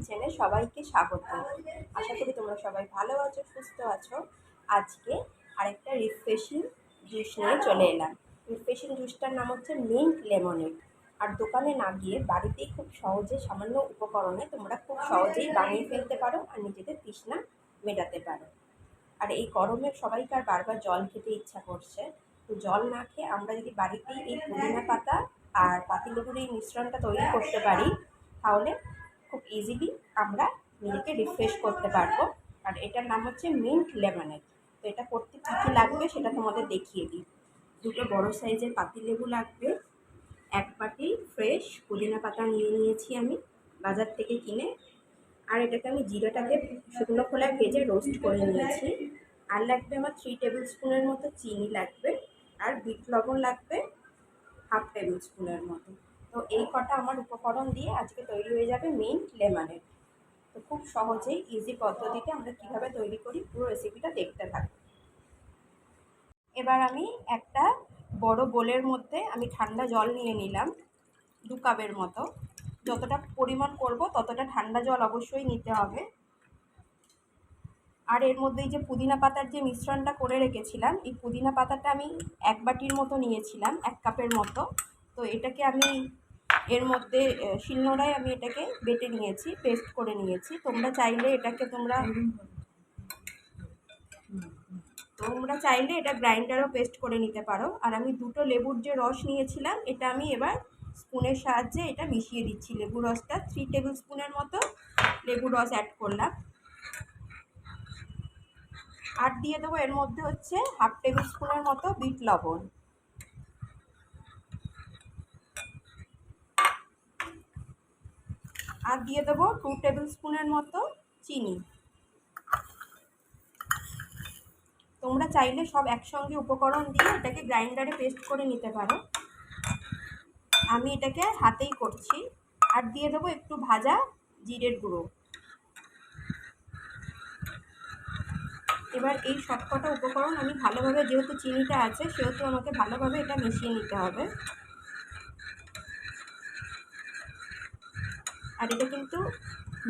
কিচেনে সবাইকে স্বাগত। আশা করি তোমরা সবাই ভালো আছো, সুস্থ আছো। আজকে আরেকটা রিফ্রেশিং জুস নিয়ে চলে এলাম। রিফ্রেশিং জুসটার নাম হচ্ছে মিন্ট লেমনেড। আর দোকানে না গিয়ে বাড়িতেই খুব সহজে সামান্য উপকরণে তোমরা খুব সহজেই বানিয়ে ফেলতে পারো আর নিজেদের তৃষ্ণা মেটাতে পারো। আর এই গরমে সবাইকার বারবার জল খেতে ইচ্ছা করছে, তো জল না খেয়ে আমরা যদি বাড়িতেই এই পুদিনা পাতা আর পাতিলেবুর এই মিশ্রণটা তৈরি করতে পারি, তাহলে খুব ইজিলি আমরা নিজেকে রিফ্রেশ করতে পারবো। আর এটার নাম হচ্ছে মিন্ট লেমনেড। তো এটা করতে কী কী লাগবে সেটা তোমাদের দেখিয়ে দিই। দুটো বড় সাইজের পাতিলেবু লাগবে, এক বাটি ফ্রেশ পুদিনা পাতা নিয়ে নিয়েছি আমি বাজার থেকে কিনে। আর এটাকে আমি জিরাটাকে শুকনো খোলায় ভেজে রোস্ট করে নিয়েছি। আর লাগবে আমার 3 টেবিল স্পুনের মতো চিনি লাগবে, আর বিট লবণ লাগবে 1/2 টেবিল স্পুনের মতো। তো এই কটা আমার উপকরণ দিয়ে আজকে তৈরি হয়ে যাবে মিন্ট লেমনেড। তো খুব সহজেই ইজি পদ্ধতিতে আমরা কীভাবে তৈরি করি পুরো রেসিপিটা দেখতে থাকবো। এবার আমি একটা বড় বোলের মধ্যে আমি ঠান্ডা জল নিয়ে নিলাম 2 কাপের মতো। যতটা পরিমাণ করব ততটা ঠান্ডা জল অবশ্যই নিতে হবে। আর এর মধ্যে এই যে পুদিনা পাতার যে মিশ্রণটা করে রেখেছিলাম, এই পুদিনা পাতাটা আমি 1 বাটির মতো নিয়েছিলাম, 1 কাপের মতো। তো এটাকে আমি এর মধ্যে শিলনোড়ায় আমি এটাকে বেটে নিয়েছি, পেস্ট করে নিয়েছি। তোমরা চাইলে এটা গ্রাইন্ডারও পেস্ট করে নিতে পারো। আর আমি 2টো লেবুর যে রস নিয়েছিলাম, এটা আমি এবার স্পুনের সাহায্যে এটা মিশিয়ে দিচ্ছি। লেবুর রসটা 3 টেবিল স্পুনের মতো লেবুর রস অ্যাড করলাম। আর দিয়ে দেবো এর মধ্যে হচ্ছে 1/2 টেবিল স্পুনের মতো বিট লবণ। আর দিয়ে দেবো 2 টেবিল স্পুনের মতো চিনি। তোমরা চাইলে সব একসঙ্গে উপকরণ দিয়ে এটাকে গ্রাইন্ডারে পেস্ট করে নিতে পারো, আমি এটাকে হাতেই করছি। আর দিয়ে দেবো একটু ভাজা জিরের গুঁড়ো। এবার এই সবকটা উপকরণ আমি ভালোভাবে, যেহেতু চিনিটা আছে সেহেতু আমাকে ভালোভাবে এটা মিশিয়ে নিতে হবে। আর এটা কিন্তু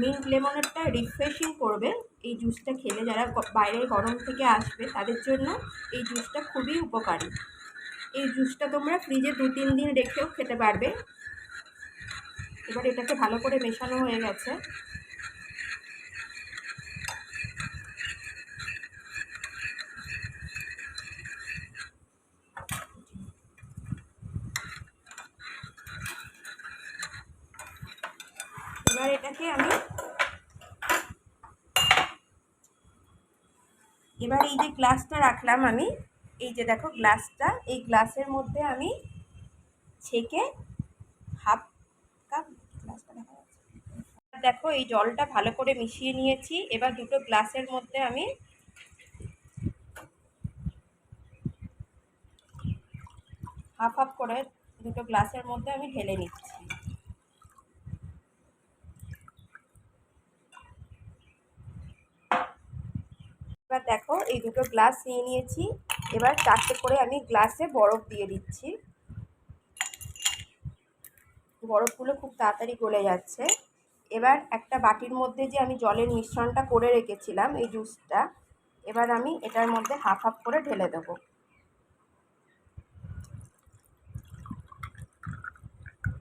মিন্ট লেমনেডটা রিফ্রেশিং করবে। এই জুসটা খেলে যারা বাইরে গরম থেকে আসবে তাদের জন্য এই জুসটা খুবই উপকারী। এই জুসটা তোমরা ফ্রিজে 2-3 দিন রেখেও খেতে পারবে। এবার এটাকে ভালো করে মেশানো হয়ে গেছে। এবার এটাকে আমি এবার এই যে গ্লাসটা রাখলাম আমি, এই যে দেখো গ্লাসটা, এই গ্লাসের মধ্যে আমি ছেঁকে 1/2 কাপ, গ্লাসটা দেখা যাচ্ছে, দেখো এই জলটা ভালো করে মিশিয়ে নিয়েছি। এবার 2টো গ্লাসের মধ্যে আমি হাফ করে 2টো গ্লাসের মধ্যে আমি ঢেলে নিচ্ছি। এবার দেখো এই 2টো গ্লাস নিয়ে নিয়েছি। এবার 4টে করে আমি গ্লাসে বরফ দিয়ে দিচ্ছি। বরফগুলো খুব তাড়াতাড়ি গলে যাচ্ছে। এবার একটা বাটির মধ্যে যে আমি জলের মিশ্রণটা করে রেখেছিলাম এই জুসটা, এবার আমি এটার মধ্যে হাফ করে ঢেলে দেবো।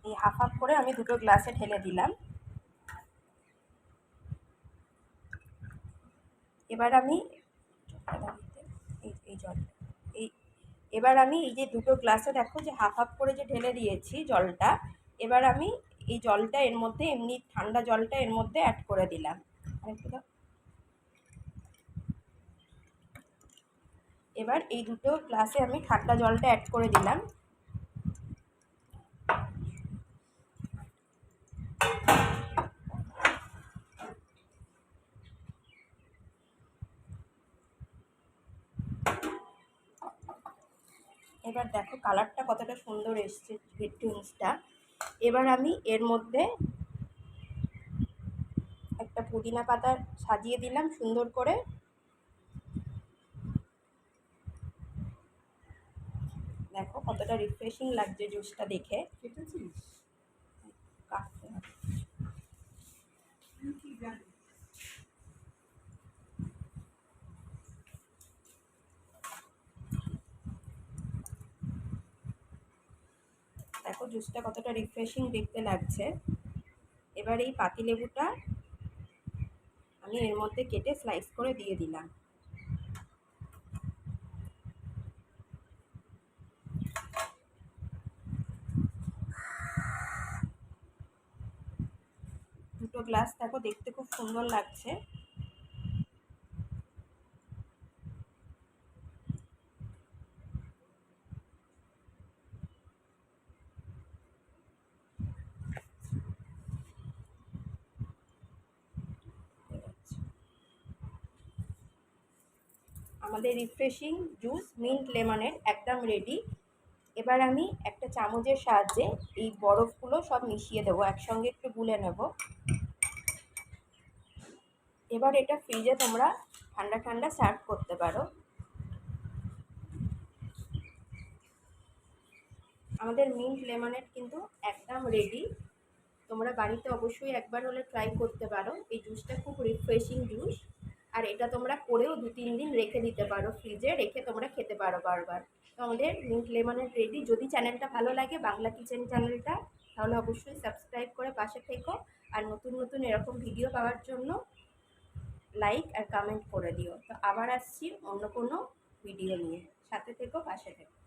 এই হাফ করে আমি 2টো গ্লাসে ঢেলে দিলাম। এবার আমি এই যে 2টো গ্লাসে দেখো যে হাফ করে যে ঢেলে দিয়েছি জলটা, এবার আমি এই জলটা এর মধ্যে, এমনি ঠান্ডা জলটা এর মধ্যে অ্যাড করে দিলাম। এবার এই 2টো গ্লাসে আমি ঠান্ডা জলটা অ্যাড করে দিলাম। এবার দেখো কালারটা কতটা সুন্দর এসছে জুসটা। এবার আমি এর মধ্যে একটা পুদিনা পাতা সাজিয়ে দিলাম সুন্দর করে। দেখো কতটা রিফ্রেশিং লাগছে জুসটা দেখে। দেখো জুসটা কতটা রিফ্রেশিং দেখতে লাগছে। এবার এই পাতিলেবুটা আমি এর মধ্যে কেটে স্লাইস করে দিয়ে দিলাম। দুটো গ্লাস দেখো দেখতে খুব সুন্দর লাগছে। আমাদের রিফ্রেশিং জুস মিন্ট লেমনের একদম রেডি। এবার আমি একটা চামচের সাহায্যে এই বরফগুলো সব মিশিয়ে দেবো, একসঙ্গে একটু গুলে নেব। এবার এটা ফ্রিজে তোমরা ঠান্ডা ঠান্ডা সার্ভ করতে পারো। আমাদের মিন্ট লেমনেড কিন্তু একদম রেডি। তোমরা বাড়িতে অবশ্যই একবার হলে ট্রাই করতে পারো। এই জুসটা খুব রিফ্রেশিং জুস, আর এটা তোমরা করেও 2-3 দিন রেখে দিতে পারো, ফ্রিজে রেখে তোমরা খেতে পারো বারবার। তো আমাদের মিন্ট লেমনেড রেডি। যদি চ্যানেলটা ভালো লাগে, বাংলা কিচেন চ্যানেলটা, তাহলে অবশ্যই সাবস্ক্রাইব করে পাশে থেকো। আর নতুন নতুন এরকম ভিডিও পাওয়ার জন্য লাইক আর কমেন্ট করে দিও। তো আবার আসছি অন্য কোনো ভিডিও নিয়ে, সাথে থেকো, পাশে থেকো।